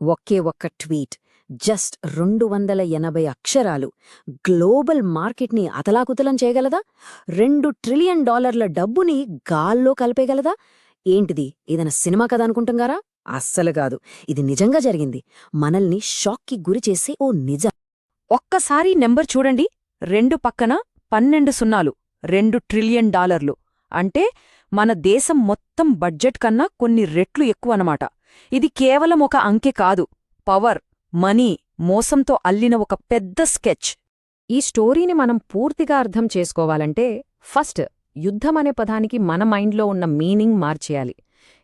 ఒకే ఒక్క tweet, just 280 అక్షరాలు global మార్కెట్ని అతలాకుతలం చేయగలదా? $2 ట్రిలియన్ డబ్బుని గాల్లో కలిపేయగలదా? ఏంటిది, ఏదైనా సినిమా కథ అనుకుంటున్నారా? అస్సలు కాదు. ఇది నిజంగా జరిగింది. మనల్ని షాక్కి గురిచేసే ఓ నిజం. ఒక్కసారి నెంబర్ చూడండి. 2 పక్కన 12 సున్నాలు. $2 ట్రిలియన్. అంటే మన దేశం మొత్తం బడ్జెట్ కన్నా కొన్ని రెట్లు ఎక్కువనమాట. ఇది కేవలం ఒక అంకె కాదు, పవర్, మనీ, మోసంతో అల్లిన ఒక పెద్ద స్కెచ్. ఈ స్టోరీని మనం పూర్తిగా అర్థం చేసుకోవాలంటే ఫస్ట్ యుద్ధమనే పదానికి మన మైండ్లో ఉన్న మీనింగ్ మార్చేయాలి.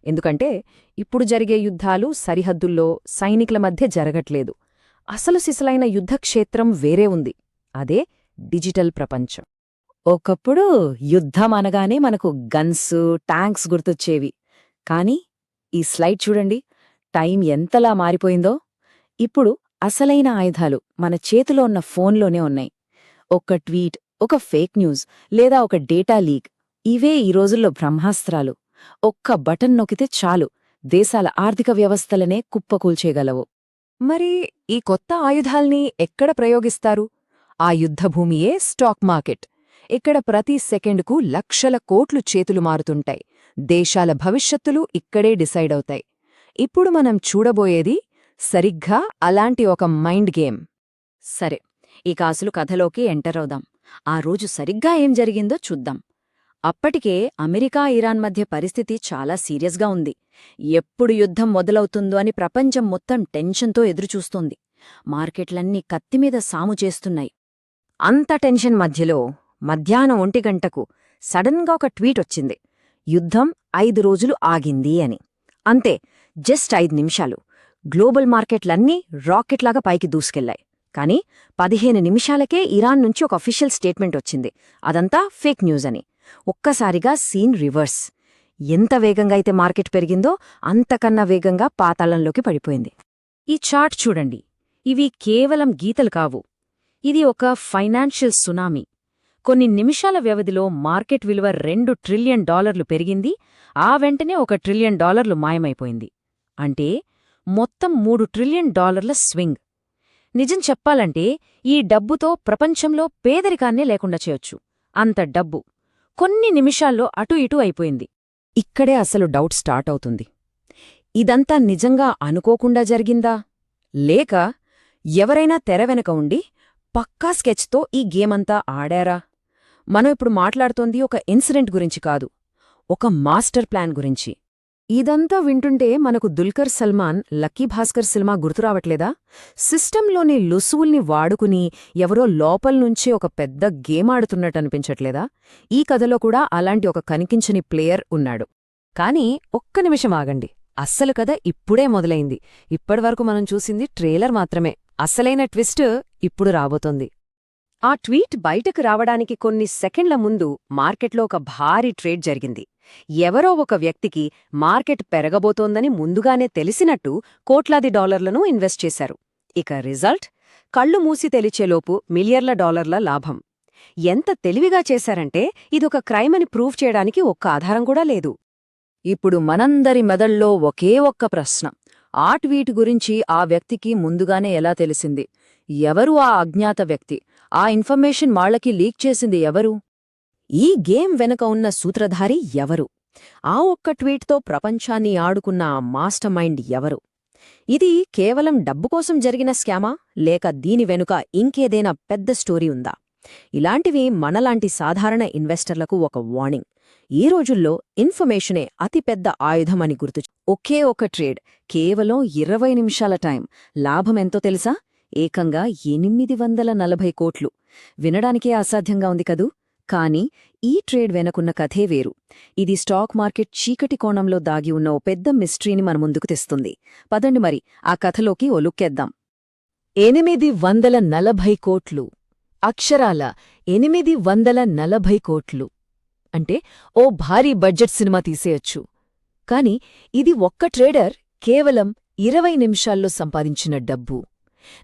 ఎందుకంటే ఇప్పుడు జరిగే యుద్ధాలు సరిహద్దుల్లో సైనికుల మధ్య జరగట్లేదు. అసలు సిసలైన యుద్ధక్షేత్రం వేరే ఉంది. అదే డిజిటల్ ప్రపంచం. ఒకప్పుడు యుద్ధం అనగానే మనకు గన్సు, ట్యాంక్స్ గుర్తొచ్చేవి. కానీ ఈ స్లైడ్ చూడండి, టైం ఎంతలా మారిపోయిందో. ఇప్పుడు అసలైన ఆయుధాలు మన చేతిలో ఉన్న ఫోన్లోనే ఉన్నాయి. ఒక్క ట్వీట్, ఒక ఫేక్ న్యూస్ లేదా ఒక డేటా లీక్, ఇవే ఈ రోజుల్లో బ్రహ్మాస్త్రాలు. ఒక్క బటన్ నొక్కితే చాలు, దేశాల ఆర్థిక వ్యవస్థలనే కుప్పకూల్చేయగలవు. మరి ఈ కొత్త ఆయుధాల్ని ఎక్కడ ప్రయోగిస్తారు? ఆ యుద్ధభూమియే స్టాక్ మార్కెట్. ఇక్కడ ప్రతి సెకండుకు లక్షల కోట్లు చేతులు మారుతుంటాయి. దేశాల భవిష్యత్తులు ఇక్కడే డిసైడ్ అవుతాయి. ఇప్పుడు మనం చూడబోయేది సరిగ్గా అలాంటి ఒక మైండ్ గేమ్. సరే, ఈ కాసులు కథలోకి ఎంటర్ అవుదాం. ఆ రోజు సరిగ్గా ఏం జరిగిందో చూద్దాం. అప్పటికే అమెరికా, ఇరాన్ మధ్య పరిస్థితి చాలా సీరియస్గా ఉంది. ఎప్పుడు యుద్ధం మొదలవుతుందో అని ప్రపంచం మొత్తం టెన్షన్తో ఎదురుచూస్తోంది. మార్కెట్లన్నీ కత్తిమీద సాము చేస్తున్నాయి. అంత టెన్షన్ మధ్యలో మధ్యాహ్నం 1 గంటకు సడన్గా ఒక ట్వీట్ వచ్చింది, యుద్ధం 5 రోజులు ఆగింది అని. అంతే, జస్ట్ 5 నిమిషాలు గ్లోబల్ మార్కెట్లన్నీ రాకెట్లాగా పైకి దూసుకెళ్లాయి. కానీ 15 నిమిషాలకే ఇరాన్ నుంచి ఒక అఫీషియల్ స్టేట్మెంట్ వచ్చింది, అదంతా ఫేక్ న్యూస్ అని. ఒక్కసారిగా సీన్ రివర్స్. ఎంత వేగంగా అయితే మార్కెట్ పెరిగిందో అంతకన్నా వేగంగా పాతాళంలోకి పడిపోయింది. ఈ చార్ట్ చూడండి, ఇవి కేవలం గీతలు కావు. ఇది ఒక ఫైనాన్షియల్ సునామీ. కొన్ని నిమిషాల వ్యవధిలో మార్కెట్ విలువ $2 ట్రిలియన్ పెరిగింది. ఆ వెంటనే $1 ట్రిలియన్ మాయమైపోయింది. అంటే మొత్తం $3 ట్రిలియన్ స్వింగ్. నిజం చెప్పాలంటే ఈ డబ్బుతో ప్రపంచంలో పేదరికాన్నే లేకుండా చేయొచ్చు. అంత డబ్బు కొన్ని నిమిషాల్లో అటూ ఇటూ అయిపోయింది. ఇక్కడే అసలు డౌట్ స్టార్ట్ అవుతుంది. ఇదంతా నిజంగా అనుకోకుండా జరిగిందా, లేక ఎవరైనా తెర వెనక ఉండి పక్కా స్కెచ్తో ఈ గేమంతా ఆడారా? మనం ఇప్పుడు మాట్లాడుతోంది ఒక ఇన్సిడెంట్ గురించి కాదు, ఒక మాస్టర్ ప్లాన్ గురించి. ఇదంతా వింటుంటే మనకు దుల్కర్ సల్మాన్, లక్కీ భాస్కర్ సినిమా గుర్తురావట్లేదా? సిస్టంలోని లుసువుల్ని వాడుకుని ఎవరో లోపల్నుంచే ఒక పెద్ద గేమ్ ఆడుతున్నట్టనిపించట్లేదా? ఈ కథలో కూడా అలాంటి ఒక కనిపించని ప్లేయర్ ఉన్నాడు. కానీ ఒక్క నిమిషం ఆగండి, అస్సలు కథ ఇప్పుడే మొదలైంది. ఇప్పటివరకు మనం చూసింది ట్రేలర్ మాత్రమే. అసలైన ట్విస్ట్ ఇప్పుడు రాబోతోంది. ఆ ట్వీట్ బయటకు రావడానికి కొన్ని సెకండ్ల ముందు మార్కెట్లో ఒక భారీ ట్రేడ్ జరిగింది. ఎవరో ఒక వ్యక్తికి మార్కెట్ పెరగబోతోందని ముందుగానే తెలిసినట్టు కోట్లాది డాలర్లను ఇన్వెస్ట్ చేశారు. ఇక రిజల్ట్, కళ్ళు మూసి తెలిచేలోపు మిలియర్ల డాలర్ల లాభం. ఎంత తెలివిగా చేశారంటే ఇదొక క్రైమ్ అని ప్రూవ్ చేయడానికి ఒక్క ఆధారం కూడా లేదు. ఇప్పుడు మనందరి మెదళ్ళో ఒకే ఒక్క ప్రశ్న, ఆ ట్వీట్ గురించి ఆ వ్యక్తికి ముందుగానే ఎలా తెలిసింది? ఎవరు ఆ అజ్ఞాత వ్యక్తి? ఆ ఇన్ఫర్మేషన్ వాళ్లకి లీక్ చేసింది ఎవరు? ఈ గేమ్ వెనక ఉన్న సూత్రధారి ఎవరు? ఆ ఒక్క ట్వీట్తో ప్రపంచాన్ని ఆడుకున్న ఆ మాస్టర్ మైండ్ ఎవరు? ఇది కేవలం డబ్బు కోసం జరిగిన స్కామా, లేక దీని వెనుక ఇంకేదైనా పెద్ద స్టోరీ ఉందా? ఇలాంటివి మనలాంటి సాధారణ ఇన్వెస్టర్లకు ఒక వార్నింగ్. ఈ రోజుల్లో ఇన్ఫర్మేషనే అతిపెద్ద ఆయుధమని గుర్తు. ఒకే ఒక ట్రేడ్, కేవలం 20 నిమిషాల టైం, లాభమెంతో తెలుసా? ఏకంగా 840 కోట్లు. వినడానికే అసాధ్యంగా ఉంది కదూ? కానీ ఈ ట్రేడ్ వెనకున్న కథే వేరు. ఇది స్టాక్ మార్కెట్ చీకటి కోణంలో దాగి ఉన్న ఓ పెద్ద మిస్టరీని మన ముందుకు తెస్తుంది. పదండి మరి ఆ కథలోకి ఓ లుక్కేద్దాం. 840 కోట్లు. అక్షరాల 840 కోట్లు. అంటే ఓ భారీ బడ్జెట్ సినిమా తీసేయొచ్చు. కాని ఇది ఒక్క ట్రేడర్ కేవలం 20 నిమిషాల్లో సంపాదించిన డబ్బు.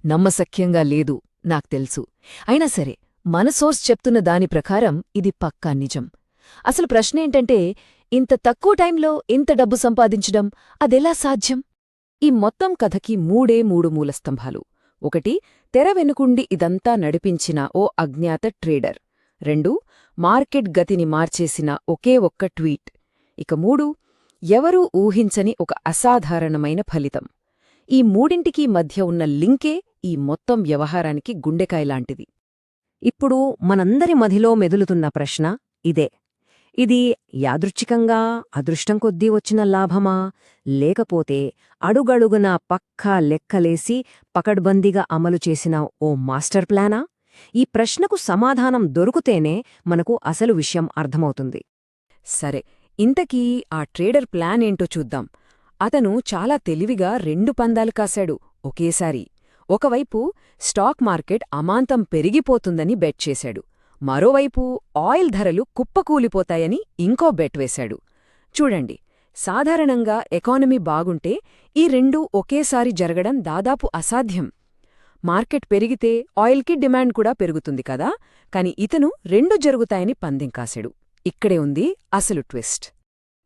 నమ్మశక్యంగా లేదు, నాకు తెలుసు. అయినా సరే, మన సోర్స్ చెప్తున్న దాని ప్రకారం ఇది పక్కా నిజం. అసలు ప్రశ్నేంటంటే, ఇంత తక్కువ టైంలో ఇంత డబ్బు సంపాదించడం అదెలా సాధ్యం? ఈ మొత్తం కథకి మూడు మూలస్తంభాలు. ఒకటి, తెర వెనుకుండి ఇదంతా నడిపించిన ఓ అజ్ఞాత ట్రేడర్. 2, మార్కెట్ గతిని మార్చేసిన ఒకే ఒక్క ట్వీట్. ఇక 3, ఎవరూ ఊహించని ఒక అసాధారణమైన ఫలితం. ఈ మూడింటికీ మధ్య ఉన్న లింకే ఈ మొత్తం వ్యవహారానికి గుండెకాయలాంటిది. ఇప్పుడు మనందరి మదిలో మెదులుతున్న ప్రశ్న ఇదే. ఇది యాదృచ్ఛికంగా అదృష్టం కొద్దీ వచ్చిన లాభమా, లేకపోతే అడుగడుగునా పక్కా లెక్కలేసి పకడ్బందీగా అమలు చేసిన ఓ మాస్టర్ ప్లానా? ఈ ప్రశ్నకు సమాధానం దొరుకుతేనే మనకు అసలు విషయం అర్థమవుతుంది. సరే, ఇంతకీ ఆ ట్రేడర్ ప్లాన్ ఏంటో చూద్దాం. అతను చాలా తెలివిగా 2 పందాలు కాశాడు ఒకేసారి. ఒకవైపు స్టాక్ మార్కెట్ అమాంతం పెరిగిపోతుందని బెట్ చేశాడు. మరోవైపు ఆయిల్ ధరలు కుప్పకూలిపోతాయని ఇంకో బెట్ వేశాడు. చూడండి, సాధారణంగా ఎకానమీ బాగుంటే ఈ 2 ఒకేసారి జరగడం దాదాపు అసాధ్యం. మార్కెట్ పెరిగితే ఆయిల్కి డిమాండ్ కూడా పెరుగుతుంది కదా, కాని ఇతను 2 జరుగుతాయని పందెం కాశాడు. ఇక్కడే ఉంది అసలు ట్విస్ట్.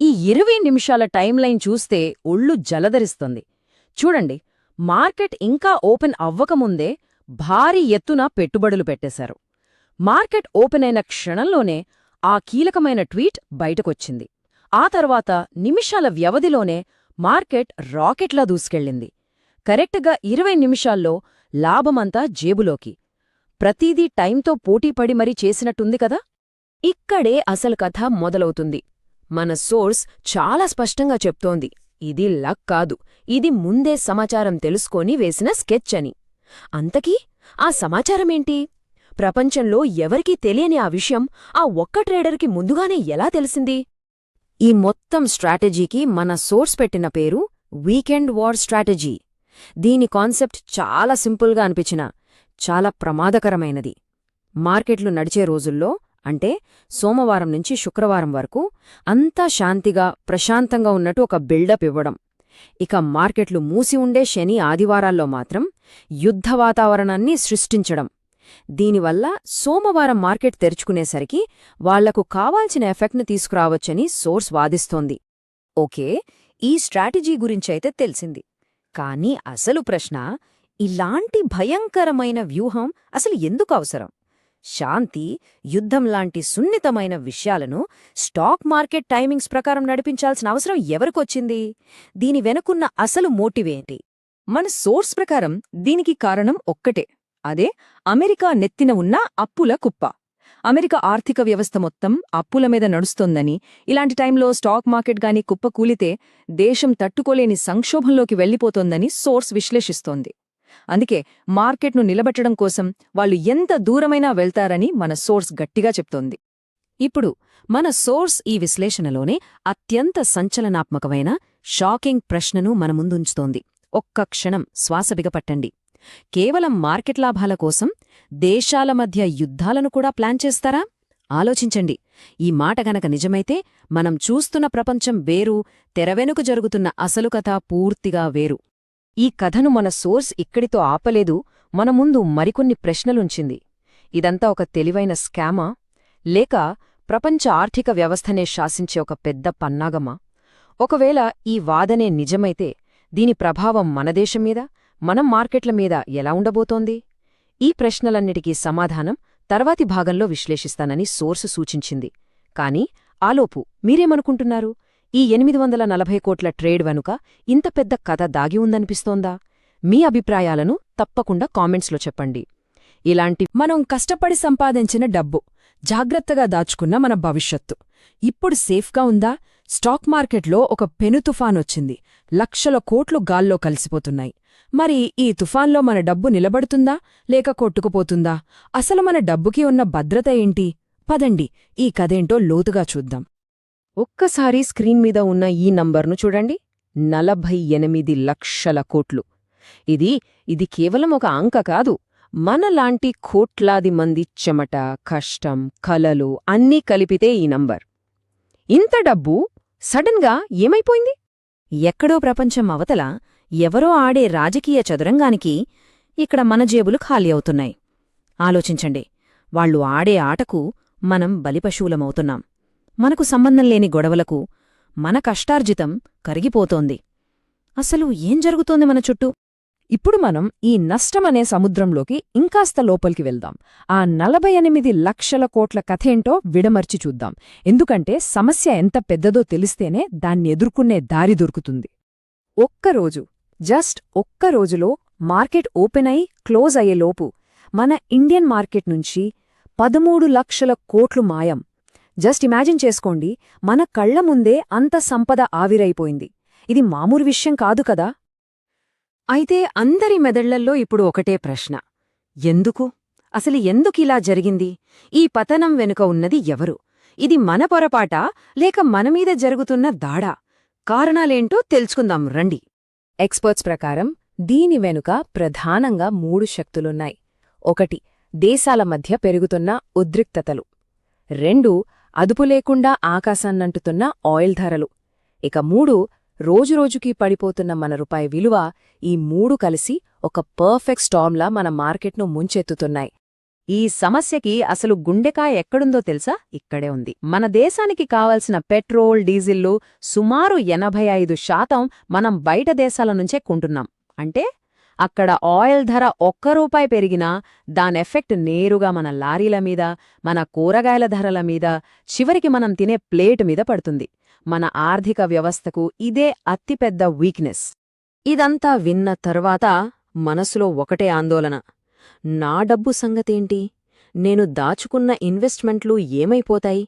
ఈ 20 నిమిషాల టైంలైన్ చూస్తే ఒళ్ళు జలధరిస్తుంది. చూడండి, మార్కెట్ ఇంకా ఓపెన్ అవ్వకముందే భారీ ఎత్తున పెట్టుబడులు పెట్టేశారు. మార్కెట్ ఓపెన్ అయిన క్షణంలోనే ఆ కీలకమైన ట్వీట్ బయటకొచ్చింది. ఆ తర్వాత నిమిషాల వ్యవధిలోనే మార్కెట్ రాకెట్లా దూసుకెళ్ళింది. కరెక్ట్గా 20 నిమిషాల్లో లాభమంతా జేబులోకి. ప్రతిదీ టైంతో పోటీపడి మరీ చేసినట్టుంది కదా. ఇక్కడే అసలు కథ మొదలవుతుంది. మన సోర్స్ చాలా స్పష్టంగా చెప్తోంది, ఇది లక్ కాదు, ఇది ముందే సమాచారం తెలుసుకొని వేసిన స్కెచ్ అని. అంతకీ ఆ సమాచారమేంటి? ప్రపంచంలో ఎవరికీ తెలియని ఆ విషయం ఆ ఒక్క ట్రేడర్కి ముందుగానే ఎలా తెలిసింది? ఈ మొత్తం స్ట్రాటజీకి మన సోర్స్ పెట్టిన పేరు వీకెండ్ వార్ స్ట్రాటజీ. దీని కాన్సెప్ట్ చాలా సింపుల్గా అనిపించినా చాలా ప్రమాదకరమైనది. మార్కెట్లు నడిచే రోజుల్లో, అంటే సోమవారం నుంచి శుక్రవారం వరకు అంతా శాంతిగా ప్రశాంతంగా ఉన్నట్టు ఒక బిల్డప్ ఇవ్వడం. ఇక మార్కెట్లు మూసి ఉండే శని ఆదివారాల్లో మాత్రం యుద్ధ వాతావరణాన్ని సృష్టించడం. దీనివల్ల సోమవారం మార్కెట్ తెరుచుకునేసరికి వాళ్లకు కావాల్సిన ఎఫెక్ట్ని తీసుకురావచ్చని సోర్స్ వాదిస్తోంది. ఓకే, ఈ స్ట్రాటజీ గురించైతే తెలిసింది. కానీ అసలు ప్రశ్న, ఇలాంటి భయంకరమైన వ్యూహం అసలు ఎందుకు అవసరం? శాంతి, యుద్ధంలాంటి సున్నితమైన విషయాలను స్టాక్ మార్కెట్ టైమింగ్స్ ప్రకారం నడిపించాల్సిన అవసరం ఎవరికొచ్చింది? దీని వెనుకున్న అసలు మోటివేంటి? మన సోర్స్ ప్రకారం దీనికి కారణం ఒక్కటే. అదే అమెరికా నెత్తిన ఉన్న అప్పుల కుప్ప. అమెరికా ఆర్థిక వ్యవస్థ మొత్తం అప్పుల మీద నడుస్తోందని, ఇలాంటి టైంలో స్టాక్ మార్కెట్ గాని కుప్ప కూలితే దేశం తట్టుకోలేని సంక్షోభంలోకి వెళ్లిపోతోందని సోర్స్ విశ్లేషిస్తోంది. అందుకే మార్కెట్ను నిలబెట్టడం కోసం వాళ్లు ఎంత దూరమైనా వెళ్తారని మన సోర్స్ గట్టిగా చెప్తోంది. ఇప్పుడు మన సోర్స్ ఈ విశ్లేషణలోనే అత్యంత సంచలనాత్మకమైన షాకింగ్ ప్రశ్నను మన ముందుంచుతోంది. ఒక్క క్షణం శ్వాస బిగపట్టండి. కేవలం మార్కెట్ లాభాల కోసం దేశాల మధ్య యుద్ధాలను కూడా ప్లాన్ చేస్తారా? ఆలోచించండి. ఈ మాట గనక నిజమైతే మనం చూస్తున్న ప్రపంచం వేరు, తెరవెనుక జరుగుతున్న అసలు కథ పూర్తిగా వేరు. ఈ కథను మన సోర్స్ ఇక్కడితో ఆపలేదు, మన ముందు మరికొన్ని ప్రశ్నలుంచింది. ఇదంతా ఒక తెలివైన స్కామా? లేక ప్రపంచ ఆర్థిక వ్యవస్థనే శాసించే ఒక పెద్ద పన్నాగమా? ఒకవేళ ఈ వాదనే నిజమైతే దీని ప్రభావం మన దేశం మీద, మనం మార్కెట్ల మీద ఎలా ఉండబోతోంది? ఈ ప్రశ్నలన్నిటికీ సమాధానం తర్వాతి భాగంలో విశ్లేషిస్తానని సోర్సు సూచించింది. కాని ఆలోపు మీరేమనుకుంటున్నారు? ఈ 840 కోట్ల ట్రేడ్ వెనుక ఇంత పెద్ద కథ దాగి ఉందనిపిస్తోందా? మీ అభిప్రాయాలను తప్పకుండా కామెంట్స్లో చెప్పండి. ఇలాంటి మనం కష్టపడి సంపాదించిన డబ్బు, జాగ్రత్తగా దాచుకున్న మన భవిష్యత్తు ఇప్పుడు సేఫ్గా ఉందా? స్టాక్ మార్కెట్లో ఒక పెను తుఫానొచ్చింది. లక్షల కోట్లు గాల్లో కలిసిపోతున్నాయి. మరి ఈ తుఫాన్లో మన డబ్బు నిలబడుతుందా లేక కొట్టుకుపోతుందా? అసలు మన డబ్బుకి ఉన్న భద్రత ఏంటి? పదండి ఈ కథేంటో లోతుగా చూద్దాం. ఒక్కసారి స్క్రీన్ మీద ఉన్న ఈ నంబర్ను చూడండి. 48 లక్షల కోట్లు. ఇది కేవలం ఒక అంక కాదు. మనలాంటి కోట్లాది మంది చెమట, కష్టం, కలలు అన్నీ కలిపితే ఈ నంబర్. ఇంత డబ్బు సడన్గా ఏమైపోయింది? ఎక్కడో ప్రపంచం అవతల ఎవరో ఆడే రాజకీయ చదురంగానికి ఇక్కడ మన జేబులు ఖాళీ అవుతున్నాయి. ఆలోచించండి, వాళ్లు ఆడే ఆటకు మనం బలిపశువులమవుతున్నాం. మనకు సంబంధం లేని గొడవలకు మన కష్టార్జితం కరిగిపోతోంది. అసలు ఏం జరుగుతోంది మన చుట్టూ? ఇప్పుడు మనం ఈ నష్టమనే సముద్రంలోకి ఇంకాస్త లోపలికి వెళ్దాం. ఆ 48 లక్షల కోట్ల కథేంటో విడమర్చి చూద్దాం. ఎందుకంటే సమస్య ఎంత పెద్దదో తెలిస్తేనే దాన్ని ఎదుర్కొనే దారి దొరుకుతుంది. ఒక్క రోజులో మార్కెట్ ఓపెన్ అయి క్లోజ్ అయ్యేలోపు మన ఇండియన్ మార్కెట్ నుంచి 13 లక్షల కోట్లు మాయం. జస్ట్ ఇమాజిన్ చేసుకోండి, మన కళ్ల ముందే అంత సంపద ఆవిరైపోయింది. ఇది మామూలు విషయం కాదు కదా. అయితే అందరి మెదళ్లల్లో ఇప్పుడు ఒకటే ప్రశ్న. ఎందుకు? అసలు ఎందుకిలా జరిగింది? ఈ పతనం వెనుక ఉన్నది ఎవరు? ఇది మన పొరపాటా లేక మనమీద జరుగుతున్న దాడా? కారణాలేంటో తెలుసుకుందాం రండి. ఎక్స్పర్ట్స్ ప్రకారం దీని వెనుక ప్రధానంగా 3 శక్తులున్నాయి. 1 దేశాల మధ్య పెరుగుతున్న ఉద్రిక్తతలు. 2 అదుపులేకుండా ఆకాశాన్నంటుతున్న ఆయిల్ ధరలు. ఇక 3 రోజురోజుకీ పడిపోతున్న మన రూపాయి విలువ. ఈ 3 కలిసి ఒక పర్ఫెక్ట్ స్టార్మ్లా మన మార్కెట్ను ముంచెత్తుతున్నాయి. ఈ సమస్యకి అసలు గుండెకాయ ఎక్కడుందో తెలుసా? ఇక్కడే ఉంది. మన దేశానికి కావలసిన పెట్రోల్, డీజిల్లు సుమారు 85% మనం బయట దేశాల నుంచే కొంటున్నాం. అంటే అక్కడ ఆయిల్ ధర ₹1 పెరిగినా దాని ఎఫెక్ట్ నేరుగా మన లారీల మీద, మన కూరగాయల ధరల మీద, చివరికి మనం తినే ప్లేట్ మీద పడుతుంది. మన ఆర్థిక వ్యవస్థకు ఇదే అతిపెద్ద వీక్నెస్. ఇదంతా విన్న తర్వాత మనసులో ఒకటే ఆందోళన. నా డబ్బు సంగతేంటి? నేను దాచుకున్న ఇన్వెస్ట్మెంట్లు ఏమైపోతాయి?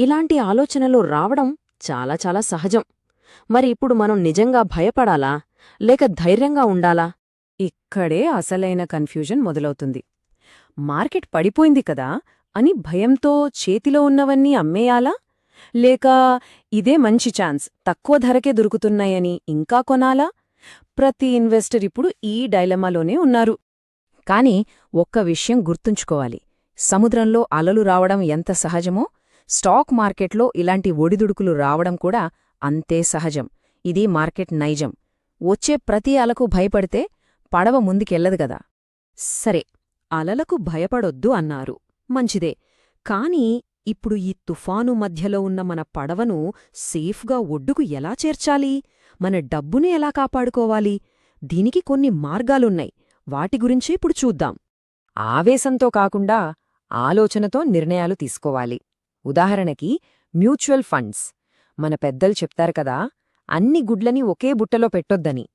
ఇలాంటి ఆలోచనలు రావడం చాలా చాలా సహజం. మరి ఇప్పుడు మనం నిజంగా భయపడాలా లేక ధైర్యంగా ఉండాలా? ఇక్కడే అసలైన కన్ఫ్యూజన్ మొదలవుతుంది. మార్కెట్ పడిపోయింది కదా అని భయంతో చేతిలో ఉన్నవన్నీ అమ్మేయాలా? లేక ఇదే మంచి ఛాన్స్, తక్కువ ధరకే దొరుకుతున్నాయని ఇంకా కొనాలా? ప్రతి ఇన్వెస్టర్ ఇప్పుడు ఈ డైలమాలోనే ఉన్నారు. కాని ఒక్క విషయం గుర్తుంచుకోవాలి. సముద్రంలో అలలు రావడం ఎంత సహజమో, స్టాక్ మార్కెట్లో ఇలాంటి ఒడిదుడుకులు రావడం కూడా అంతే సహజం. ఇది మార్కెట్ నైజం. వచ్చే ప్రతి అలకు భయపడితే పడవ ముందుకెళ్లదు గదా. సరే, అలలకు భయపడొద్దు అన్నారు, మంచిదే. కాని ఇప్పుడు ఈ తుఫాను మధ్యలో ఉన్న మన పడవను సేఫ్గా ఒడ్డుకు ఎలా చేర్చాలి? మన డబ్బును ఎలా కాపాడుకోవాలి? దీనికి కొన్ని మార్గాలున్నాయి. వాటి గురించి ఇప్పుడు చూద్దాం. ఆవేశంతో కాకుండా ఆలోచనతో నిర్ణయాలు తీసుకోవాలి. ఉదాహరణకి మ్యూచువల్ ఫండ్స్. మన పెద్దలు చెప్తారు కదా, అన్ని గుడ్లని ఒకే బుట్టలో పెట్టొద్దని.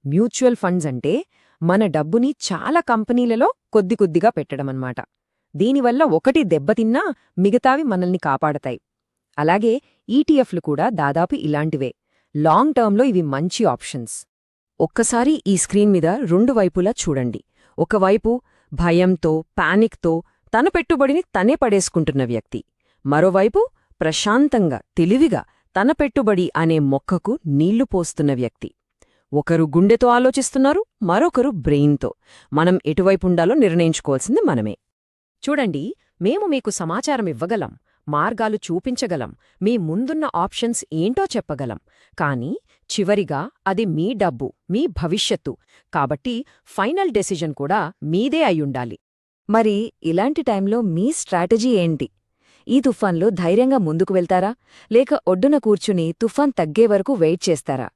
మ్యూచువల్ ఫండ్స్ అంటే మన డబ్బుని చాలా కంపెనీలలో కొద్ది కొద్దిగా పెట్టడమన్నమాట. దీనివల్ల ఒకటి దెబ్బతిన్నా మిగతావి మనల్ని కాపాడతాయి. అలాగే ఈటీఎఫ్లు కూడా దాదాపు ఇలాంటివే. లాంగ్ టర్మ్లో ఇవి మంచి ఆప్షన్స్. ఒక్కసారి ఈ స్క్రీన్ మీద 2 వైపులా చూడండి. ఒకవైపు భయంతో, పానిక్తో తన పెట్టుబడిని తనే పడేసుకుంటున్న వ్యక్తి. మరోవైపు ప్రశాంతంగా, తెలివిగా తన పెట్టుబడి అనే మొక్కకు నీళ్లు పోస్తున్న వ్యక్తి. ఒకరు గుండెతో ఆలోచిస్తున్నారు, మరొకరు బ్రెయిన్తో. మనం ఎటువైపుండాలో నిర్ణయించుకోవాల్సింది మనమే. చూడండి, మేము మీకు సమాచారం ఇవ్వగలం, మార్గాలు చూపించగలం, మీ ముందున్న ఆప్షన్స్ ఏంటో చెప్పగలం. కానీ చివరిగా అది మీ డబ్బు, మీ భవిష్యత్తు. కాబట్టి ఫైనల్ డెసిజన్ కూడా మీదే అయ్యుండాలి. మరి ఇలాంటి టైంలో మీ స్ట్రాటజీ ఏంటి? ఈ తుఫాన్లో ధైర్యంగా ముందుకు వెళ్తారా లేక ఒడ్డున కూర్చుని తుఫాన్ తగ్గే వరకు వెయిట్ చేస్తారా?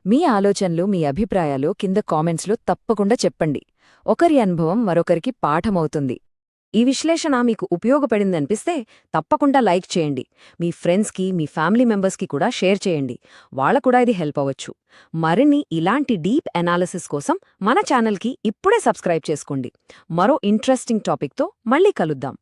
మీ ఆలోచనలు, మీ అభిప్రాయాలు కింద కామెంట్స్లో తప్పకుండా చెప్పండి. ఒకరి అనుభవం మరొకరికి పాఠమవుతుంది. ఈ విశ్లేషణ మీకు ఉపయోగపడిందనిపిస్తే తప్పకుండా లైక్ చేయండి. మీ ఫ్రెండ్స్కి, మీ ఫ్యామిలీ మెంబర్స్కి కూడా షేర్ చేయండి. వాళ్ళకూడా ఇది హెల్ప్ అవ్వచ్చు. మరిన్ని ఇలాంటి డీప్ అనాలిసిస్ కోసం మన ఛానల్కి ఇప్పుడే సబ్స్క్రైబ్ చేసుకోండి. మరో ఇంట్రెస్టింగ్ టాపిక్తో మళ్ళీ కలుద్దాం.